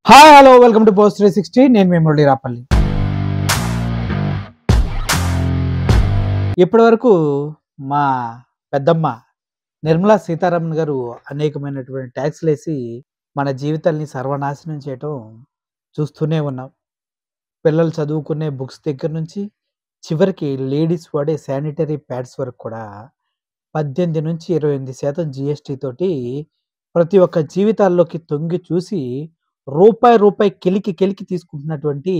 Hi hello welcome to post 360. నేను మీ మురళి రాపల్లి. ఇప్పటి వరకు మా పెద్దమ్మ నిర్మలా సీతారామన్ గారు అనేకమైనటువంటి ట్యాక్స్లు వేసి మన జీవితాల్ని సర్వనాశనం చేయటం చూస్తూనే ఉన్నాం. పిల్లలు చదువుకునే బుక్స్ దగ్గర నుంచి చివరికి లేడీస్ వాడే శానిటరీ ప్యాడ్స్ వరకు కూడా 18-28% జిఎస్టీ తోటి ప్రతి ఒక్క జీవితాల్లోకి తొంగి చూసి రూపాయి కెలికి తీసుకుంటున్నటువంటి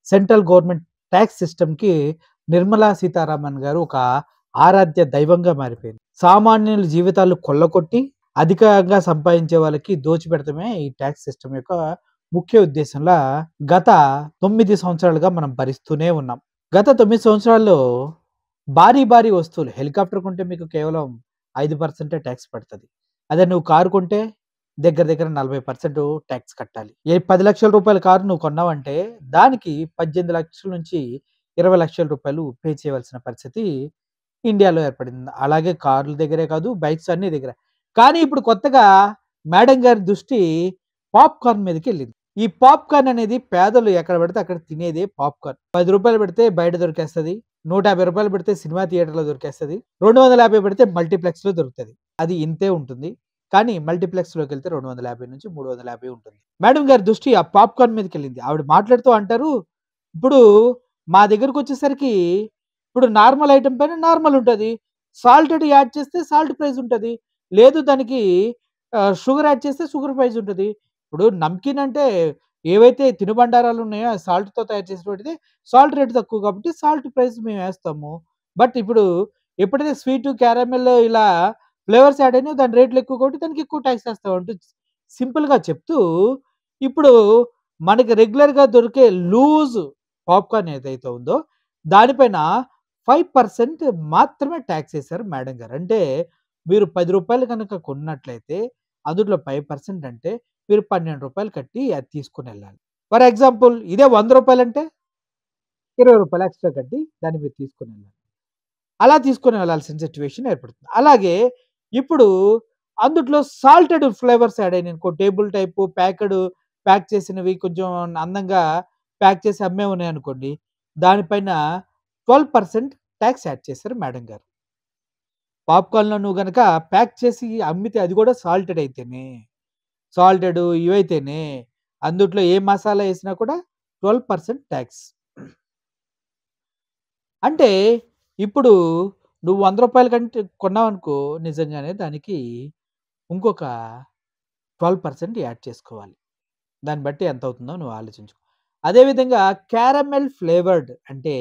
సెంట్రల్ గవర్నమెంట్ ట్యాక్స్ సిస్టమ్‌కి నిర్మలా సీతారామన్ గారు ఒక ఆరాధ్య దైవంగా మారిపోయింది. సామాన్యుల జీవితాలు కొల్లగొట్టి అధికంగా సంపాదించే వాళ్ళకి దోచిపెడటమే ఈ ట్యాక్స్ సిస్టమ్ యొక్క ముఖ్య ఉద్దేశంలా గత 9 సంవత్సరాలుగా మనం భరిస్తూనే ఉన్నాం. గత 9 సంవత్సరాల్లో భారీ వస్తువులు హెలికాప్టర్ కొంటే మీకు కేవలం 5% ట్యాక్స్ పడతది. అదే నువ్వు కారు కొంటే దగ్గర 40% ట్యాక్స్ కట్టాలి. 10 లక్షల రూపాయల కారు నువ్వు కొన్నావంటే దానికి 18 లక్షల నుంచి 20 లక్షల రూపాయలు పే చేయవలసిన పరిస్థితి ఇండియాలో ఏర్పడింది. అలాగే కార్ల దగ్గరే కాదు, బైక్స్ అన్ని దగ్గర. కానీ ఇప్పుడు కొత్తగా మేడం గారి దృష్టి పాప్‌కార్న్ మీదకెళ్ళింది. ఈ పాప్‌కార్న్ అనేది పేదలు ఎక్కడ పడితే అక్కడ తినేదే పాప్‌కార్న్. రూ. 10 పెడితే బయట దొరికేస్తది. రూ. 150 పెడితే సినిమా థియేటర్‌లో దొరికేస్తది. 250 పెడితే మల్టీప్లెక్స్‌లో దొరుకుతది. అది ఇంతే ఉంటుంది. కానీ మల్టీప్లెక్స్‌లోకెళ్తే 250-350 ఉంటుంది. మేడం గారి దృష్టి ఆ పాప్‌కార్న్ మీదకెళ్ళింది. ఆవిడ మాట్లాడుతూ అంటారు, ఇప్పుడు మా దగ్గరకొచ్చేసరికి ఇప్పుడు నార్మల్ ఐటెమ్ పైన నార్మల్ ఉంటది. సాల్టెడ్ యాడ్ చేస్తే సాల్ట్ ప్రైస్ ఉంటది. లేదు దానికి షుగర్ యాడ్ చేస్తే షుగర్ ప్రైస్ ఉంటది. ఇప్పుడు నమ్కీన్ అంటే ఏవైతే తినుబండారాలు ఉన్నాయో సాల్ట్‌తో తయారు చేసినటువంటిది సాల్ట్ రేట్ తక్కువ కాబట్టి సాల్ట్ ప్రైస్ మేమేస్తాము. బట్ ఇప్పుడు ఎప్పుడైతే స్వీటు, క్యారమెల్ ఇలా ఫ్లేవర్స్ యాడ్ అయినాయో దాని రేట్లు ఎక్కువ కాబట్టి దానికి ఎక్కువ టాక్స్ ఏస్తాం అంటూ సింపుల్‌గా చెప్తూ, ఇప్పుడు మనకి రెగ్యులర్‌గా దొరికే లూజ్ పాప్‌కార్న్ ఏదైతే ఉందో దానిపైన 5% మాత్రమే టాక్స్ ఏసారు మేడం గారు. అంటే మీరు రూ. 10 గనక కొన్నట్లయితే అందులో 5% అంటే మీరు రూ. 12 కట్టి అది తీసుకొనెళ్ళాలి. ఫర్ ఎగ్జాంపుల్ ఇదే రూ. 100 అంటే రూ. 20 ఎక్స్‌ట్రా కట్టి దాన్ని మీరు తీసుకొనెళ్ళాలి. అలా తీసుకొని వెళ్ళాల్సిన సిట్యుయేషన్ ఏర్పడుతుంది. అలాగే ఇప్పుడు అందుట్లో సాల్టెడ్ ఫ్లేవర్స్ యాడ్ అయినాయనుకో టేబుల్ టైపు ప్యాక్ చేసినవి కొంచెం అందంగా ప్యాక్ చేసి అమ్మేవి ఉన్నాయనుకోండి. దానిపైన 12% టాక్స్ యాడ్ చేశారు మేడం గారు. పాప్‌కార్న్‌లో నువ్వు గనక ప్యాక్ చేసి అమ్మితే అది కూడా సాల్టెడ్ అయితేనే. సాల్టెడ్ ఇవైతేనే. అందుట్లో ఏ మసాలా ఏసినా కూడా 12% టాక్స్. అంటే ఇప్పుడు నువ్వు రూ. 100 కంటే కొన్నావనుకో నిజంగానే దానికి ఇంకొక 12% యాడ్ చేసుకోవాలి. దాన్ని బట్టి ఎంతవుతుందో నువ్వు ఆలోచించుకో. అదే విధంగా క్యారమెల్ ఫ్లేవర్డ్ అంటే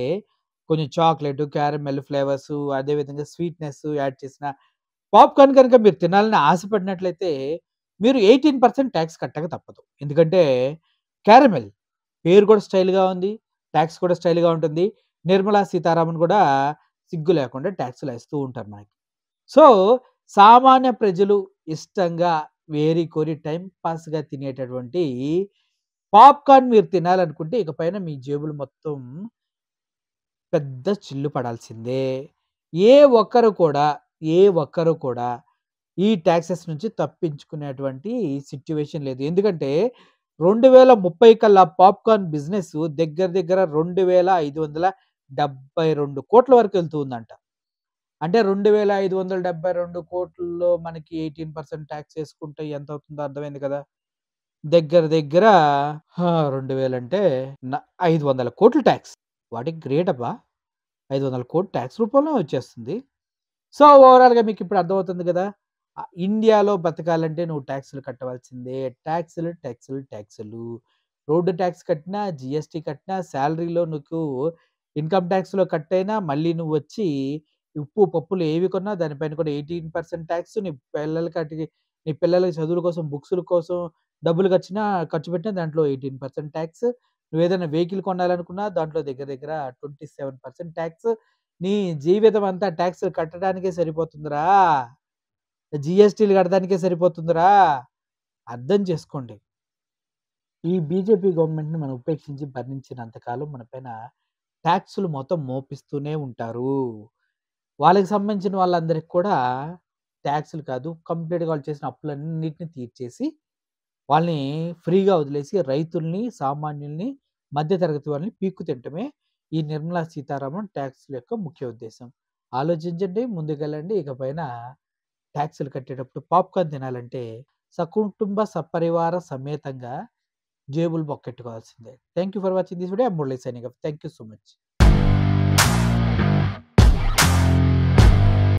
కొంచెం చాక్లేటు, క్యారమెల్ ఫ్లేవర్సు అదే విధంగా స్వీట్‌నెస్ యాడ్ చేసిన పాప్‌కార్న్ కనుక మీరు తినాలని ఆశపడినట్లయితే మీరు 18% టాక్స్ కట్టక తప్పదు. ఎందుకంటే క్యారమెల్ పేరు కూడా స్టైల్‌గా ఉంది. టాక్స్ కూడా స్టైల్‌గా ఉంటుంది. నిర్మలా సీతారామన్ కూడా సిగ్గు లేకుండా టాక్స్‌లేస్తూ ఉంటారు మనకి. సో, సామాన్య ప్రజలు ఇష్టంగా వేరి కోరి టైమ్ పాస్‌గా తినేటటువంటి పాప్‌కార్న్ మీరు తినాలనుకుంటే ఇకపైన మీ జేబులు మొత్తం పెద్ద చిల్లు పడాల్సిందే. ఏ ఒక్కరు కూడా, ఏ ఒక్కరు కూడా ఈ టాక్సెస్ నుంచి తప్పించుకునేటువంటి సిట్యుయేషన్ లేదు. ఎందుకంటే 2030 కల్లా పాప్‌కార్న్ బిజినెస్ దగ్గర 2572 కోట్ల వరకు వెళ్తూ ఉందంట. అంటే 2572 కోట్లలో మనకి 18% టాక్స్ యేసుకుంటే ఎంతవుతుందో అర్థమైంది కదా! దగ్గర 2000 అంటే 500 కోట్ల టాక్స్. వాట్ ఎ గ్రేట్ అబ్బా! 500 కోట్లు టాక్స్ రూపంలో వచ్చేస్తుంది. సో, ఓవరాల్‌గా మీకిప్పుడు అర్థమవుతుంది గదా! ఇండియాలో బతకాలంటే నువ్వు టాక్స్‌లు కట్టవలసిందే. టాక్స్‌లు. రోడ్డు టాక్స్ కట్టినా, జీఎస్టీ కట్టినా, సాలరీలో నీకు ఇన్‌కమ్ టాక్స్‌లో కట్టయినా మళ్ళీ నువ్వొచ్చి ఉప్పు, పప్పులు ఏవి కొన్నా దానిపైన కూడా 18% టాక్స్ నీ పిల్లలకి చదువుల కోసం, బుక్సుల కోసం డబ్బులు ఖర్చు పెట్టినా దాంట్లో 18% టాక్స్. నువ్వేదైనా వెహికల్ కొనాలనుకున్నా దాంట్లో దగ్గర 27% టాక్స్. నీ జీవితం అంతా టాక్స్‌లు కట్టడానికే సరిపోతుందిరా! జీఎస్టీలు కట్టడానికే సరిపోతుందిరా! అర్థం చేసుకోండి. ఈ బీజేపీ గవర్నమెంట్‌ని మనం ఉపేక్షించి భరించినంత కాలం మన పైన టాక్స్‌లు మొత్తం మోపిస్తూనే ఉంటారు. వాళ్ళకి సంబంధించిన వాళ్ళందరికి కూడా టాక్స్‌లు కాదు కంప్లీట్‌గా వాళ్ళు చేసిన అప్పులన్నిటిని తీర్చేసి వాళ్ళని ఫ్రీగా వదిలేసి రైతుల్ని, సామాన్యుల్ని, మధ్య తరగతి వాళ్ళని పీక్కు తినటమే ఈ నిర్మలా సీతారామన్ ట్యాక్స్‌ల యొక్క ముఖ్య ఉద్దేశ్యం. ఆలోచించండి, ముందుకెళ్ళండి. ఇకపైన ట్యాక్స్‌లు కట్టేటప్పుడు పాప్‌కార్న్ తినాలంటే సకుటుంబ సపరివార సమేతంగా జేబులు బొక్కెట్టుకోవాల్సిందే. Thank you for watching this video. I'm Murali signing off. Thank you so much.